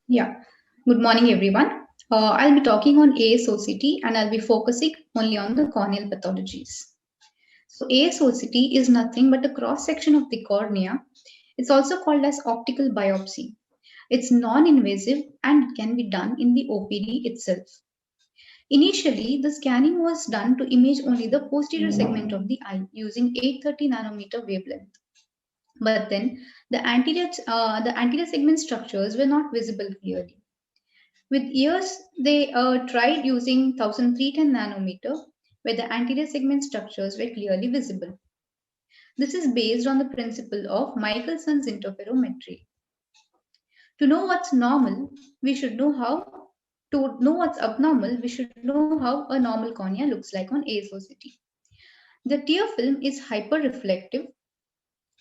Yeah. Good morning, everyone. I'll be talking on ASOCT and I'll be focusing only on the corneal pathologies. So, ASOCT is nothing but a cross section of the cornea. It's also called as optical biopsy. It's non invasive and can be done in the OPD itself. Initially, the scanning was done to image only the posterior segment of the eye using 830 nanometer wavelength. But then the anterior segment structures were not visible clearly. With years, they tried using 1310 nanometer, where the anterior segment structures were clearly visible. This is based on the principle of Michelson's interferometry. To know what's normal, we should know how. To know what's abnormal, we should know how a normal cornea looks like on ASOCT. The tear film is hyperreflective,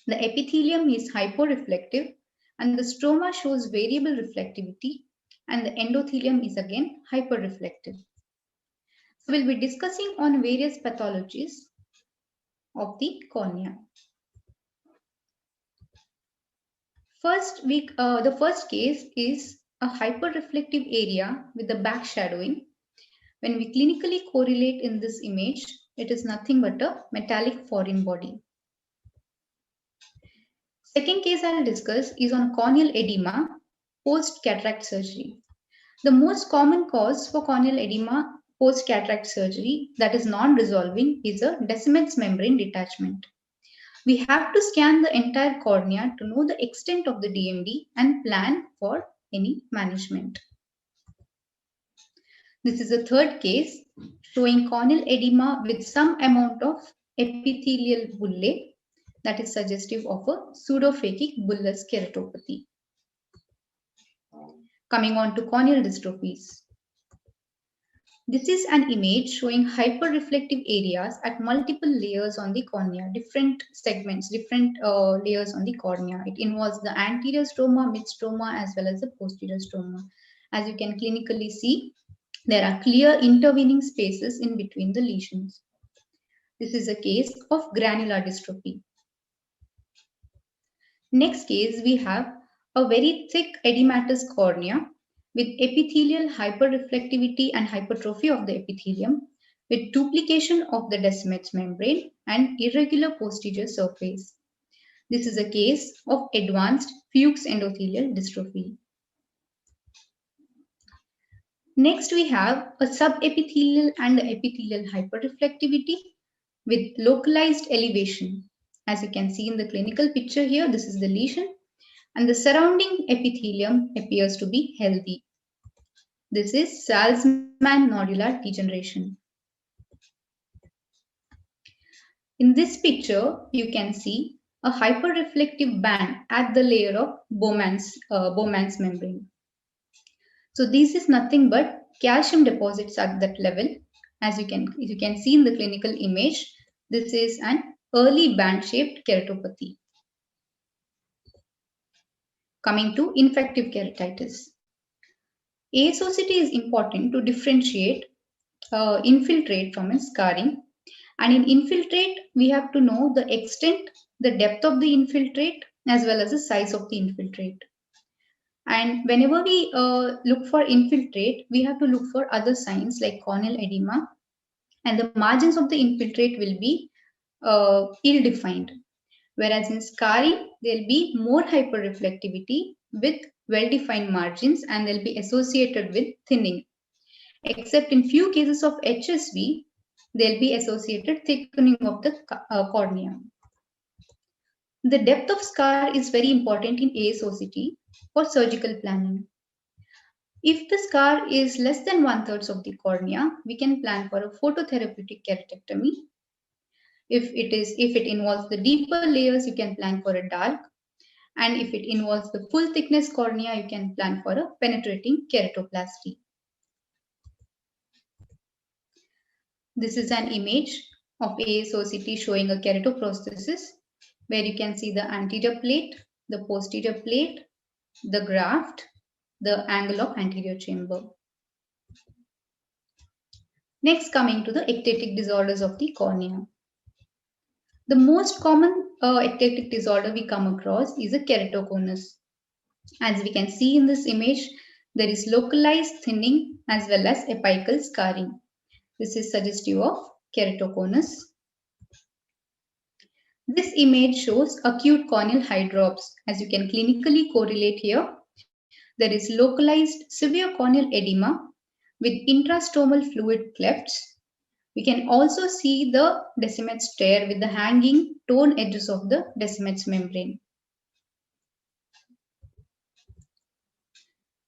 the epithelium is hyporeflective, and the stroma shows variable reflectivity, and the endothelium is again hyperreflective. So we'll be discussing on various pathologies of the cornea. The first case is a hyperreflective area with the back shadowing. When we clinically correlate in this image, it is nothing but a metallic foreign body. Second case I'll discuss is on corneal edema post-cataract surgery. The most common cause for corneal edema post-cataract surgery that is non-resolving is a Descemet's membrane detachment. We have to scan the entire cornea to know the extent of the DMD and plan for any management. This is a third case showing corneal edema with some amount of epithelial bullae that is suggestive of a pseudophakic bullous keratopathy. Coming on to corneal dystrophies. This is an image showing hyperreflective areas at multiple layers on the cornea, different segments, different layers on the cornea. It involves the anterior stroma, mid stroma, as well as the posterior stroma. As you can clinically see, there are clear intervening spaces in between the lesions. This is a case of granular dystrophy. Next case, we have a very thick edematous cornea with epithelial hyperreflectivity and hypertrophy of the epithelium, with duplication of the Descemet's membrane and irregular posterior surface. This is a case of advanced Fuchs endothelial dystrophy. Next, we have a subepithelial and epithelial hyperreflectivity with localized elevation. As you can see in the clinical picture here, this is the lesion, and the surrounding epithelium appears to be healthy. This is Salzmann nodular degeneration. In this picture, you can see a hyperreflective band at the layer of Bowman's membrane. So this is nothing but calcium deposits at that level. As you can see in the clinical image, this is an early band-shaped keratopathy. Coming to infective keratitis. ASOCT is important to differentiate infiltrate from a scarring. And in infiltrate, we have to know the extent, the depth of the infiltrate, as well as the size of the infiltrate. And whenever we look for infiltrate, we have to look for other signs like corneal edema, and the margins of the infiltrate will be ill-defined. Whereas in scarring, there will be more hyperreflectivity with well-defined margins, and they'll be associated with thinning. Except in few cases of HSV, they'll be associated thickening of the cornea. The depth of scar is very important in ASOCT for surgical planning. If the scar is less than 1/3 of the cornea, we can plan for a phototherapeutic keratectomy. If it involves the deeper layers, you can plan for a dark. And if it involves the full thickness cornea, you can plan for a penetrating keratoplasty. This is an image of ASOCT showing a keratoprosthesis, where you can see the anterior plate, the posterior plate, the graft, the angle of anterior chamber. Next, coming to the ectatic disorders of the cornea. The most common ectatic disorder we come across is a keratoconus. As we can see in this image, There is localized thinning as well as apical scarring. This is suggestive of keratoconus. This image shows acute corneal hydrops. As you can clinically correlate here, there is localized severe corneal edema with intrastomal fluid clefts. We can also see the Descemet's tear with the hanging torn edges of the Descemet's membrane.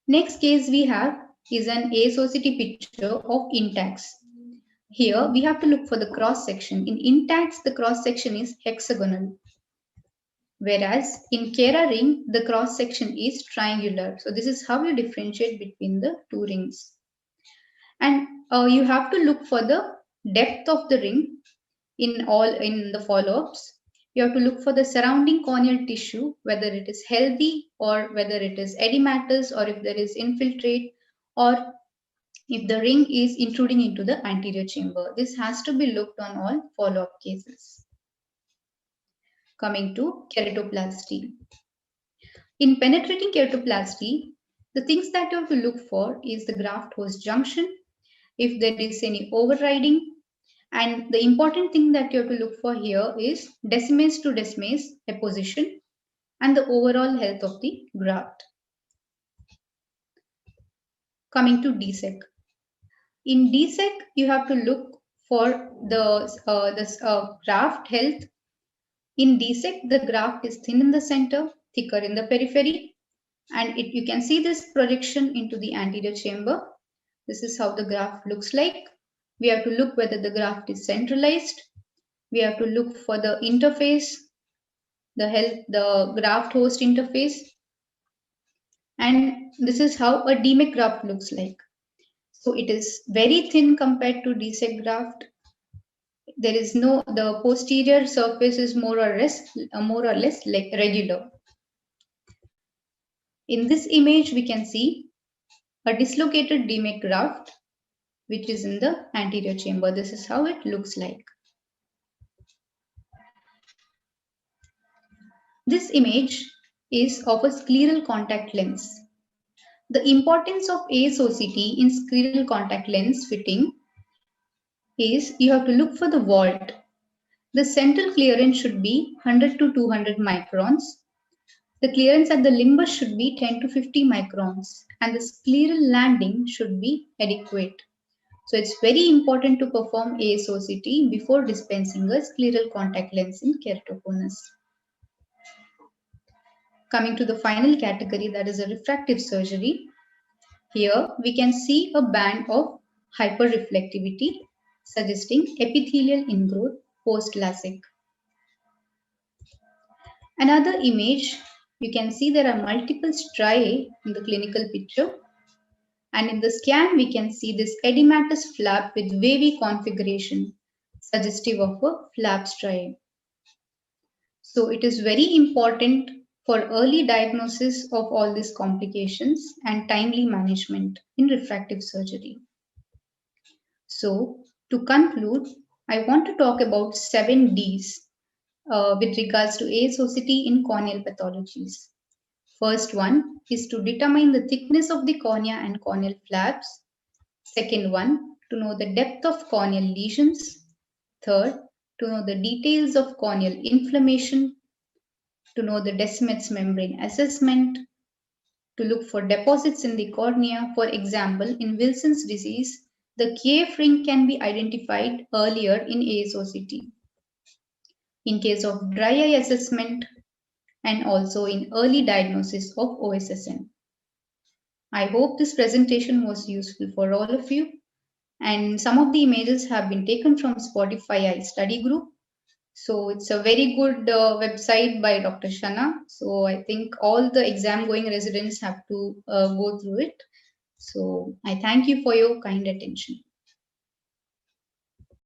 Next case we have is an ASOCT picture of intacs. Here we have to look for the cross section. In intacs, the cross section is hexagonal, whereas in Kera ring, the cross section is triangular. So this is how you differentiate between the two rings. And you have to look for the depth of the ring in the follow-ups. You have to look for the surrounding corneal tissue, whether it is healthy or whether it is edematous, or if there is infiltrate, or if the ring is intruding into the anterior chamber. This has to be looked on all follow-up cases. Coming to keratoplasty. In penetrating keratoplasty, the things that you have to look for is the graft-host junction, if there is any overriding, and the important thing that you have to look for here is Descemet's to Descemet's apposition and the overall health of the graft. Coming to DSEC. In DSEC, you have to look for the graft health. In DSEC, the graft is thin in the center, thicker in the periphery, and you can see this projection into the anterior chamber. This is how the graft looks like. We have to look whether the graft is centralized. We have to look for the interface, the graft host interface. And this is how a DMEC graft looks like. So it is very thin compared to DSEC graft. There is the posterior surface is more or less like regular. In this image, we can see a dislocated DMEC graft, which is in the anterior chamber. This is how it looks like. This image is of a scleral contact lens. The importance of ASOCT in scleral contact lens fitting is you have to look for the vault. The central clearance should be 100 to 200 microns. The clearance at the limbus should be 10 to 50 microns, and the scleral landing should be adequate. So it's very important to perform ASOCT before dispensing a scleral contact lens in keratoconus. Coming to the final category, that is a refractive surgery. Here we can see a band of hyperreflectivity suggesting epithelial ingrowth post-LASIK. Another image, you can see there are multiple striae in the clinical picture, and in the scan we can see this edematous flap with wavy configuration suggestive of a flap striae. So it is very important for early diagnosis of all these complications and timely management in refractive surgery. So to conclude, I want to talk about 7 Ds with regards to ASOCT in corneal pathologies. First one is to determine the thickness of the cornea and corneal flaps. Second one, to know the depth of corneal lesions. Third, to know the details of corneal inflammation. To know the Descemet's membrane assessment. To look for deposits in the cornea. For example, in Wilson's disease, the KF ring can be identified earlier in ASOCT. In case of dry eye assessment, and also in early diagnosis of OSSN. I hope this presentation was useful for all of you, and some of the images have been taken from Spotify Eye Study Group. So it's a very good website by Dr. Shana. So I think all the exam going residents have to go through it. So I thank you for your kind attention.